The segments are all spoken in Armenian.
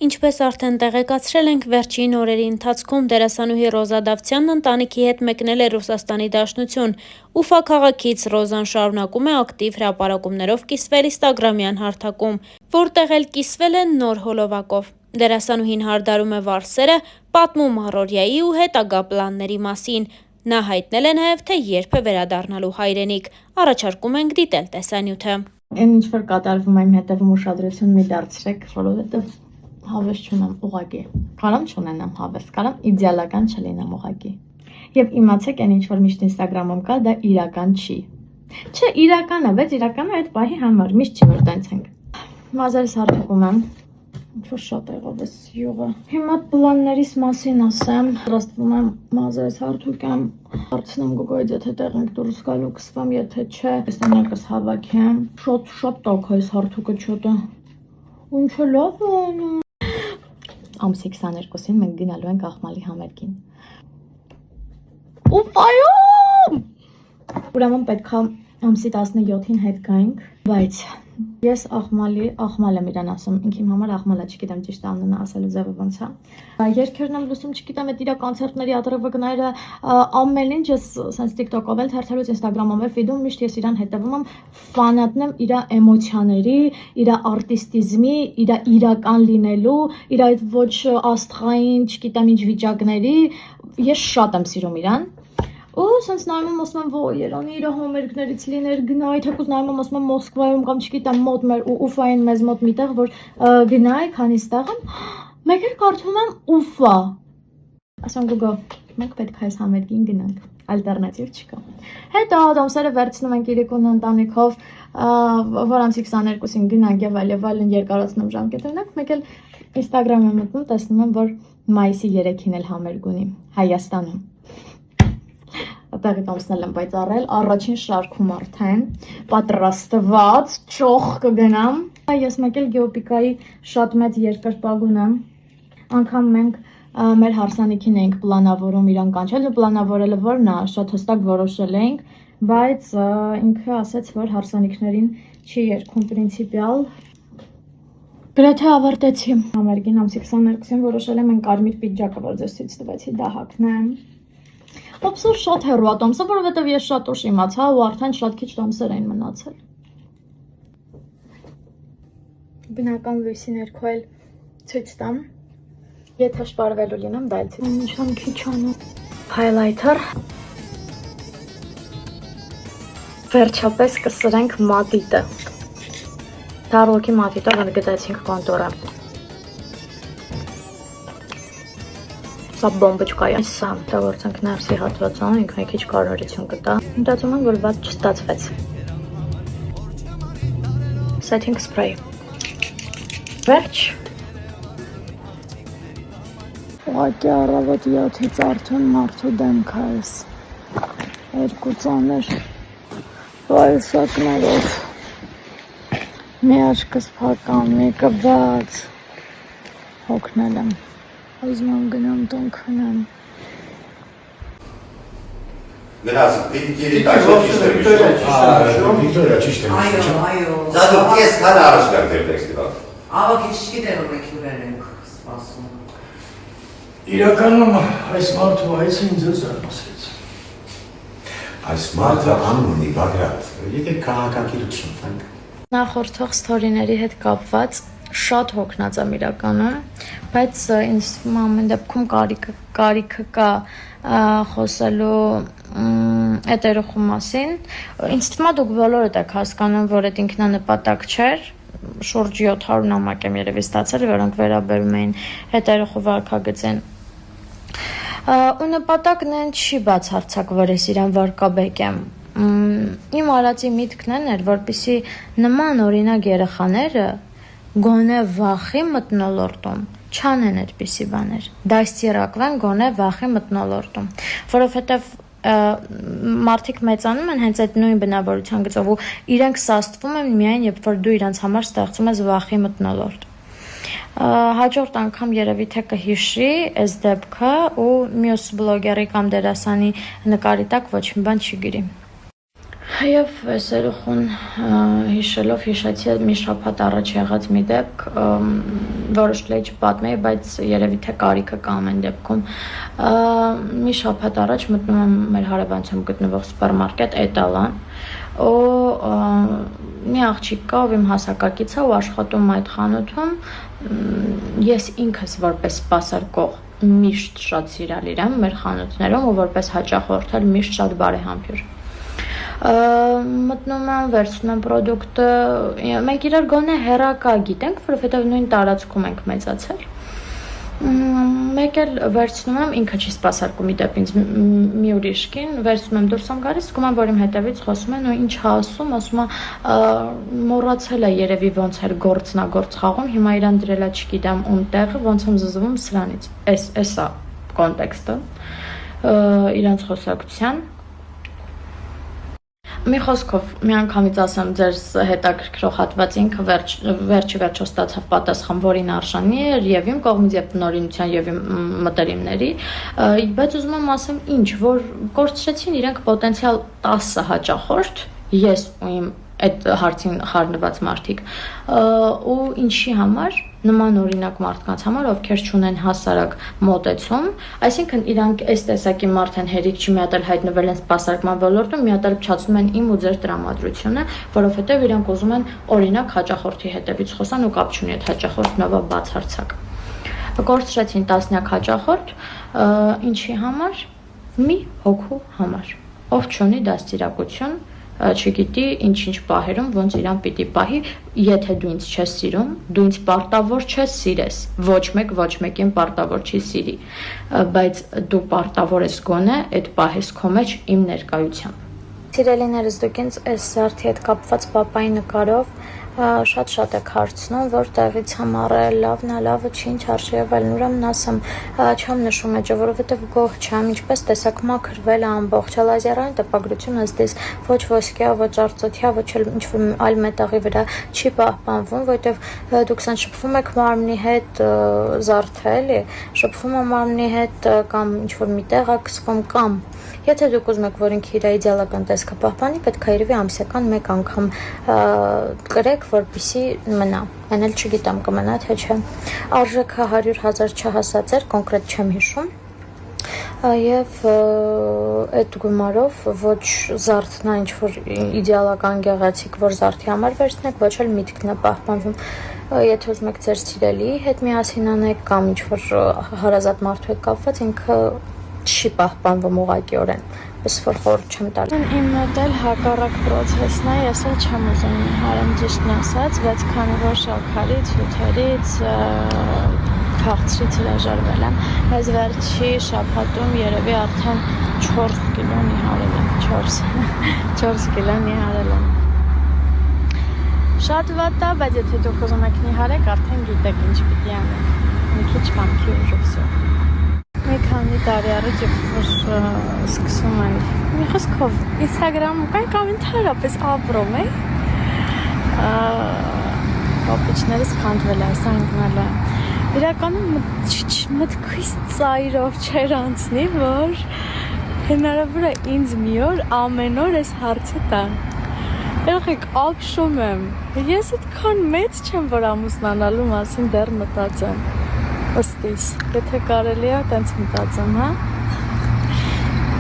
Ինչպես արդեն տեղեկացրել ենք, վերջին օրերի ընթացքում դերասանուհի Ռոզա Դավթյանն ընտանիքի հետ մեկնել է Ռուսաստանի Դաշնություն։ Ուֆա քաղաքից Ռոզան շարունակում է ակտիվ հրապարակումներով կիսվել ինստագրամյան հարթակում, որտեղ էլ կիսվել է նոր հոլովակով։ Դերասանուհին հարդարում է վարսերը, պատմում առօրյայի ու հետագա պլանների մասին։ Նա հայտնել է նաև, թե երբ է վերադառնալու հայրենիք։ Առաջարկում ենք դիտել տեսանյութը։ Այն ինչ որ կատարվում է իմ հետևում ուշադրություն մի դարձրեք, որովհետև հավես չունեմ ուղղակի։ Կարամ չունենամ հավես, կարամ իդեալական չլինեմ ուղղակի։ Եվ իմացեք, այն ինչ որ միշտ Instagram-ում կա, դա իրական չի։ Չէ, իրական է, բայց իրականը այդ պահի համար միշտ չի որ տենց ենք։ Մազերս հարթակում եմ, ինչ որ շատ եղավ էս յուղը։ Հիմա պլաններիս մասին ասեմ, պատրաստվում եմ մազերս հարթուկեմ, հարցնեմ Գոգոյից, եթե տեղ ենք դուրս գալու կսվեմ, եթե չէ, տեսանակս հավաքեմ։ Շատ տաք է այս հարթուկը չոտը։ Ինչը լավ է։ Ամսի 22-ին մենք գնալու ենք Աղմալի համերգին։ Ուպայում! Ուրեմն պետք է ամսի 17-ին հետ գայինք, բայց ես Աղմալ եմ իրան ասում, ինքիմ համար Աղմալը, չգիտեմ ճիշտ անունը ասելու ձևը ոնց է։ Երգերն եմ լսում, չգիտեմ, այդ իր կոնցերտների ատրվակները, ամեն ինչ ես սենց TikTok-ով էլ թերթելուց Instagram-ով էլ ֆիդում միշտ ես իրան հետևում եմ, ֆանատն եմ իր էմոցիաների, իր արտիստիզմի, իր իրական լինելու, իր այդ ոչ աստղային, չգիտեմ ինչ վիճակների, ես շատ եմ սիրում իրան։ Ու սենց նայում եմ ասում եմ, ոյ, Երանի իր համերգներից լիներ գնայի, թեկուզ նայում եմ ասում եմ Մոսկվայում կամ չգիտեմ մոտ մեր Ուֆային մեզ մոտ միտեղ, որ գնայի, քանի ստեղ եմ, մեկ էլ կարդում եմ Ուֆա։ Ասում Գոգո, մենք պետք է այս համերգին գնանք, ալտերնատիվ չկա։ Հետո դոմսերը վերցնում ենք իրիկուն ընտանիքով, որ ամսի 22-ին գնանք եւ այլն երկարացնում ժամկետներնակ, մեկ էլ Instagram-ը մտնում, տեսնում եմ, որ մայիսի 3-ին էլ համերգ ունի Հայաստանում։ Տեղի տոմսնել եմ պայծառել, առաջին շարքում արդեն, պատրաստված, ճոխ կգնամ։ Ես մեկ էլ գեոպիկայի շատ մեծ երկրպագ ունեմ, անգամ մենք մեր հարսանիքին էինք պլանավորում իրան կանչել, ու պլանավորելը որն է, շատ հստակ որոշել էինք, բայց ինքը ասեց, որ հարսանիքներին չի երգում պրինցիպիալ, գրեթե ավարտեցի։ Համերգին ամսի 22-ին որոշել եմ են կարմիր պիջակը, որ ձեզ ցույց տվեցի, դա հագնեմ։ Ոպսոր շատ հեռու է տոմսը, որովհետև ես շատ ուշ իմացա ու արդեն շատ քիչ տոմսեր էին մնացել։ Բնական լույսի ներքո էլ ցույց տամ։ Եթե շպարվելու լինեմ, դա էլ ցույց։ Նշան քիչ անում։ Highlighter։ Վերջապես կսրենք մատիտը։ Դարլոկի մատիտը որ գտեցինք կոնտորը։ Սա բոմբոչկա է, սա դավորցանք ներսի հատվածում, ինքը մի քիչ կարողություն կտա։ Մտածում եմ, որ վատ չստացվեց։ Setting spray։ Վերջ։ Ուղղակի առավոտ 7-ից արդեն մարդու դեմք է էս։ Երկու ծանր վայսակներով։ Մի աչքս փակամ, մեկը բաց։ Հոգնել եմ։ Ուզում եմ գնամ տուն քնեմ։ Գնաց, Վիկտորիա ճիշտ է։ Այո։ Զադու ես քան առաջ գար դեր ֆեստիվալ։ Ահա գիտեմ որ մենք հյուրեր ենք սպասում։ Իրականում այս մարդու այցը ինձ զարմացրեց։ Այս մարդը անուն ունի Բագրատ։ Եթե քաղաքագիտություն տանք։ Նախորդող սթորիների հետ կապված շատ հոգնած եմ իրականում, բայց ինձ թվում է ամեն դեպքում կարիքը կա խոսելու այդ երեխու մասին։ Ինձ թվում է դուք բոլորդ եք հասկանում, որ այդ ինքնանպատակ չէր, շուրջ 700 նամակ եմ երևի ստացել, որոնք վերաբերում էին այդ երեխու վարքագծին։ Ու նպատակն այն չի բացարձակ, որ ես իրան վարկաբեկեմ։ Իմ արածի միտքն էր, որպեսզի նման օրինակ երեխաները գոնե վախի մտնոլորտում չանեն այդպիսի բաներ, դաստիարակվեն գոնե վախի մտնոլորտում, որովհետև մարդիկ մեծանում են հենց այդ նույն բնավորության գծով ու իրենք սաստվում են միայն, երբ որ դու իրանց համար ստեղծում ես վախի մտնոլորտ։ Հաջորդ անգամ երևի թե կհիշի այս դեպքը ու մյուս բլոգերի կամ դերասանի նկարի տակ ոչ մի բան չի գրի։ Եվ այս երեխուն հիշելով հիշեցի մի շաբաթ առաջ եղած մի դեպք, որոշել էի չպատմեի, բայց երևի թե կարիքը կա ամեն դեպքում։ Մի շաբաթ առաջ մտնում եմ մեր հարևանությամբ գտնվող սուպերմարկետ Էտալան, մի աղջիկ կա, ով իմ հասակակից է ու աշխատում այդ խանութում։ Ես ինքս որպես սպասարկող միշտ շատ սիրալիր եմ մեր խանութներում ու որպես հաճախորդ էլ միշտ շատ բարեհամբույր։ Մտնում եմ, վերցնում եմ պրոդուկտը, մենք իրար գոնե հեռակա գիտենք, որովհետև նույն տարածքում ենք մեծացել։ Մեկ էլ վերցնում եմ, ինքը չի սպասարկում ի դեպ ինձ մի ուրիշ կին, վերցնում եմ դուրս եմ գալիս, զգում եմ, որ իմ հետևից խոսում են ու ինչ է ասում է մոռացել է երևի ոնց էր գործնագործ խաղում, հիմա իրան դրելա չգիտեմ ում տեղը, ոնց եմ զզվում սրանից։ Էս է կոնտեքստը իրանց խոսակցության։ Մի խոսքով մի անգամից ասեմ ձեր հետաքրքրող հատված ինքը վերջի վերջո ստացավ պատասխան, որին արժանի էր եւ իմ կողմից եւ տնօրինության եւ իմ մտերիմների, բայց ուզում եմ ասեմ ինչ, որ կորցրեցին իրենք պոտենցիալ 10 հաճախորդ, ես ու իմ այդ հարցին խառնված մարդիկ, ու ինչի համար նման օրինակ մարդկանց համար, ովքեր չունեն հասարակ մոտեցում, այսինքն իրանք այս տեսակի մարդ են հերիք չի մի հատ էլ հայտնվել են սպասարկման ոլորտում, մի հատ էլ փչացնում են իմ ու ձեր տրամադրությունը, որովհետև իրանք ուզում են օրինակ հաճախորդի հետևից խոսան ու կապ չունի այդ հաճախորդն ով է բացարձակ։ Կորցրեցին տասնյակ հաճախորդ, ինչի համար, մի հոգու համար, ով չունի դաստիարակություն, չգիտի ինչ պահերում ոնց իրան պիտի պահի, եթե դու ինձ չես սիրում, դու ինձ պարտավոր չես սիրես, ոչ մեկին պարտավոր չի սիրի, բայց դու պարտավոր ես գոնե այդ պահես քո մեջ իմ ներկայությամբ։ Սիրելիներս, դուք ինձ այս զարդի հետ կապված պապայի նկարով շատ եք հարցնում, որտեղից եմ առել, լավն է, լավը չի, ինչ արժի եղել, ուրեմն ասեմ, չեմ նշում էջը, որովհետև գող չեմ, ինչպես տեսակ մաքրվել է ամբողջ, լազերային տպագրությունը здесь ոչ ոսկյա, ոչ արծոթյա, ոչ ինչ-որ այլ մետաղի վրա չի պահպանվում, որովհետև դուք սան շփվում եք մարմնի հետ զարդը, էլի, շփվում է մարմնի հետ կամ ինչ-որ մի տեղ է կսվում կամ Եթե դուք ուզում եք, որ ինքը իր իդեալական տեսքը պահպանի, պետք է երևի ամսական մեկ անգամ կրեք, որպեսզի մնա։ Այն էլ չգիտեմ կմնա թե չէ։ Արժեքը 100,000 չհասած էր, կոնկրետ չեմ հիշում։ Եվ այդ գումարով ոչ զարդն է ինչ-որ իդեալական գեղեցիկ, որ զարդի համար վերցնեք, ոչ էլ միտքն է պահպանվում։ Եթե ուզում եք ձեր սիրելիի հետ միասին անեք կամ ինչ-որ հարազատ մարդու հետ կապված, ինքը չի պահպանվում ուղղակիորեն, պես որ խորհուրդ չեմ տալու։ Իմ մոտ էլ հակառակ process-ն է, ես էլ չեմ ուզում նիհարեմ ճիշտն ասած, բայց քանի որ շաքարից, հյութերից, քաղցրից հրաժարվել եմ, այս վերջի շաբաթում երևի արդեն 4 կիլո նիհարել եմ, 4 կիլո նիհարել եմ։ Շատ վատ է, բայց եթե դուք ուզում եք նիհարեք, արդեն գիտեք ինչ պիտի անեք, մի քիչ կամքի ուժով։ Մի քանի տարի առաջ որ սկսում եմ մի խոսքով Instagram-ում կամ ընդհանրապես ապրում էի կապիչներս քանդվել է, ասա ընկնել է իրականում մտքից ծայրով չեր անցնի, որ հնարավոր է ինձ մի օր ամեն օր այս հարցը տա երեխեք ապշում եմ ես այդքան մեծ չեմ, որ ամուսնանալու մասին դեռ մտածեմ Ոստիս, եթե կարելի է, տենց մտածեմ, հա?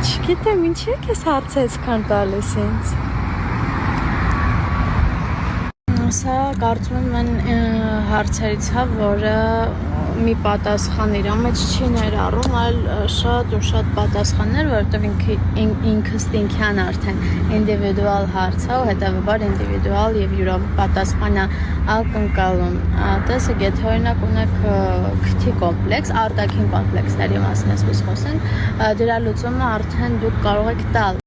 Չգիտեմ, ինչի եք ես հարցը այսքան տալիս ինձ։ Սա կարծում եմ հարցերից հա, որը մի պատասխան իր մեջ չի ներառում, այլ շատ ու շատ պատասխաններ, որովհետև ինքնստինքյան արդեն ինդիվիդուալ հարց է, ու հետևաբար ինդիվիդուալ եւ յուրապատասխան է ակնկալում։ Տեսեք, եթե օրինակ ունեք քթի կոմպլեքս, արտաքին կոմպլեքսների մասին ես խոսենք, դրա լուծումը արդեն դուք կարող եք տալ։